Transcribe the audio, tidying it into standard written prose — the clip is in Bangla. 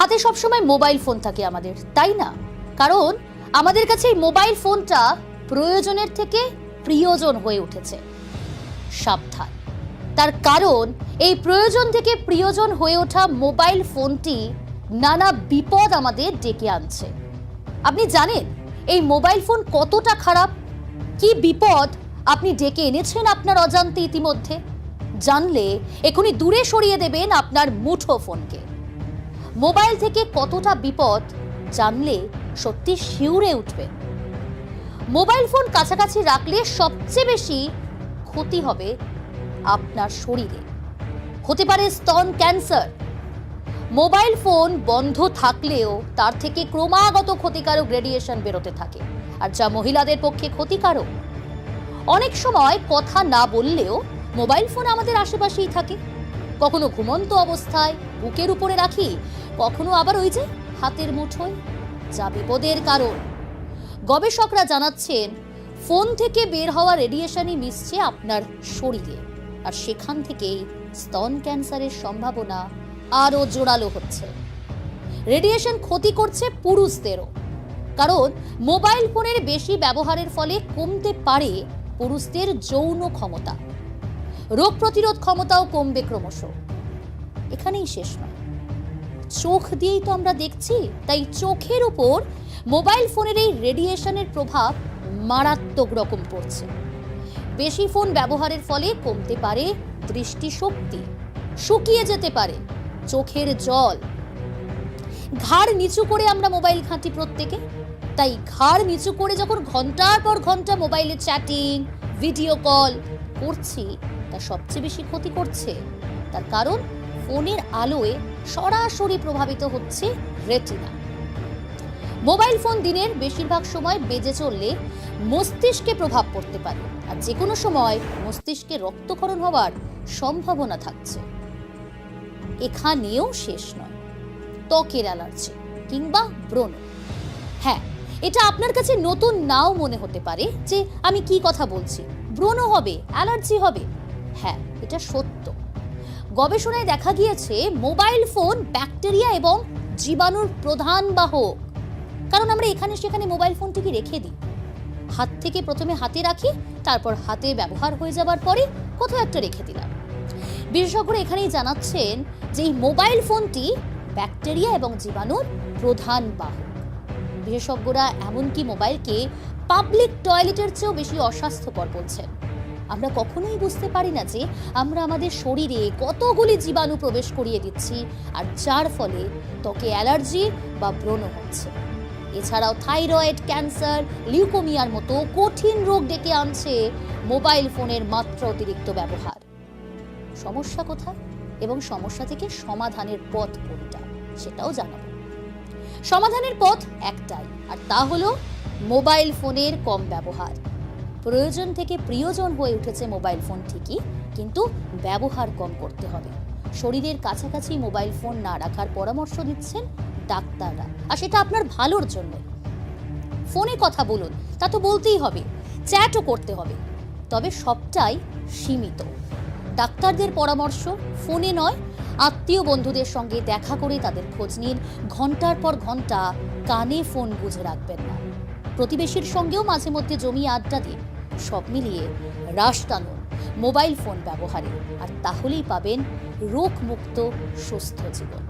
হাতে সবসময় মোবাইল ফোন থাকে আমাদের, তাই না? কারণ আমাদের কাছে এই মোবাইল ফোনটা প্রয়োজনের থেকে প্রিয়জন হয়ে উঠেছে। সাবধান, তার কারণ এই প্রয়োজন থেকে প্রিয়জন হয়ে ওঠা মোবাইল ফোনটি নানা বিপদ আমাদের ডেকে আনছে। আপনি জানেন এই মোবাইল ফোন কতটা খারাপ? কি বিপদ আপনি ডেকে এনেছেন আপনার অজান্তে ইতিমধ্যে? জানলে এখনই দূরে সরিয়ে দেবেন আপনার মুঠো ফোনকে। মোবাইল থেকে কতটা বিপদ জানলে সত্যি শিউরে উঠবে। মোবাইল ফোন কাছাকাছি রাখলে সবচেয়ে বেশি ক্ষতি হবে আপনার শরীরে। হতে পারে স্তন ক্যান্সার। মোবাইল ফোন বন্ধ থাকলেও তার থেকে ক্রমাগত ক্ষতিকারক রেডিয়েশন বেরোতে থাকে, আর যা মহিলাদের পক্ষে ক্ষতিকারক। অনেক সময় কথা না বললেও মোবাইল ফোন আমাদের আশেপাশেই থাকে। কখনো ঘুমন্ত অবস্থায় বুকের উপরে রাখি, কখনো আবার ওই যে হাতের মুঠোয়, যা বিপদের কারণ। গবেষকরা জানাচ্ছেন ফোন থেকে বের হওয়া রেডিয়েশনই মিশছে আপনার শরীরে, আর সেখান থেকেই স্তন ক্যান্সারের সম্ভাবনা আরও জোরালো হচ্ছে। রেডিয়েশন ক্ষতি করছে পুরুষদেরও, কারণ মোবাইল ফোনের বেশি ব্যবহারের ফলে কমতে পারে পুরুষদের যৌন ক্ষমতা, রোগ প্রতিরোধ ক্ষমতাও কমবে ক্রমশ। এখানেই শেষ নয়, চোখ দিয়েই তো আমরা দেখছি, তাই চোখের উপর মোবাইল ফোনের এই রেডিয়েশনের প্রভাব মারাত্মক রকম পড়ছে। বেশি ফোন ব্যবহারের ফলে কমতে পারে দৃষ্টিশক্তি, শুকিয়ে যেতে পারে চোখের জল। ঘাড় নিচু করে আমরা মোবাইল ঘাঁটি প্রত্যেকে, তাই ঘাড় নিচু করে যখন ঘন্টার পর ঘন্টা মোবাইলে চ্যাটিং, ভিডিও কল করছি, তা সবচেয়ে বেশি ক্ষতি করছে। তার কারণ ফোনের আলোয় সরাসরি প্রভাবিত হচ্ছে রেটিনা। মোবাইল ফোন দিনের বেশিরভাগ সময় বেজে চললে মস্তিষ্কে প্রভাব পড়তে পারে, আর যে কোনো সময় মস্তিষ্কে রক্তক্ষরণ হওয়ার সম্ভাবনা থাকছে। এখানেও শেষ নয়, ত্বকের অ্যালার্জি কিংবা ব্রণ। হ্যাঁ, এটা আপনার কাছে নতুন নাও মনে হতে পারে যে আমি কি কথা বলছি, ব্রণ হবে, অ্যালার্জি হবে। হ্যাঁ, এটা সত্য। গবেষণায় দেখা গিয়েছে মোবাইল ফোন ব্যাকটেরিয়া এবং জীবাণুর প্রধান বাহক। কারণ আমরা এখানে সেখানে মোবাইল ফোনটিকে রেখে দিই। হাত থেকে প্রথমে হাতে রাখি, তারপর হাতে ব্যবহার হয়ে যাবার পরে কোথাও একটা রেখে দিলাম। বিশেষজ্ঞরা এখানেই জানাচ্ছেন যে এই মোবাইল ফোনটি ব্যাকটেরিয়া এবং জীবাণুর প্রধান বাহক। বিশেষজ্ঞরা এমনকি মোবাইলকে পাবলিক টয়লেটের চেয়েও বেশি অস্বাস্থ্যকর বলছেন। আমরা কখনোই বুঝতে পারি না যে আমরা আমাদের শরীরে কতগুলি জীবাণু প্রবেশ করিয়ে দিচ্ছি, আর যার ফলে ত্বকে অ্যালার্জি বা ব্রণ হচ্ছে। এছাড়াও থাইরয়েড, ক্যান্সার, লিউকোমিয়ার মতো কঠিন রোগ ডেকে আনছে মোবাইল ফোনের মাত্রা অতিরিক্ত ব্যবহার। সমস্যা কোথায় এবং সমস্যা থেকে সমাধানের পথ কোনটা, সেটাও জানাবো। সমাধানের পথ একটাই, আর তা হলো মোবাইল ফোনের কম ব্যবহার। প্রয়োজন থেকে প্রিয়জন হয়ে উঠেছে মোবাইল ফোন ঠিকই, কিন্তু ব্যবহার কম করতে হবে। শরীরের কাছাকাছি মোবাইল ফোন না রাখার পরামর্শ দিচ্ছেন ডাক্তাররা, আর সেটা আপনার ভালোর জন্য। ফোনে কথা বলুন, তা তো বলতেই হবে, চ্যাটও করতে হবে, তবে সবটাই সীমিত। ডাক্তারদের পরামর্শ ফোনে নয়, আত্মীয় বন্ধুদের সঙ্গে দেখা করে তাদের খোঁজ নিন। ঘন্টার পর ঘন্টা কানে ফোন গুঁজে রাখবেন না। প্রতিবেশীর সঙ্গেও মাঝে মধ্যে জমিয়ে আড্ডা দিন। সব মিলিয়ে রাশ টানুন মোবাইল ফোন ব্যবহারে, আর তাহলেই পাবেন রোগমুক্ত সুস্থ জীবন।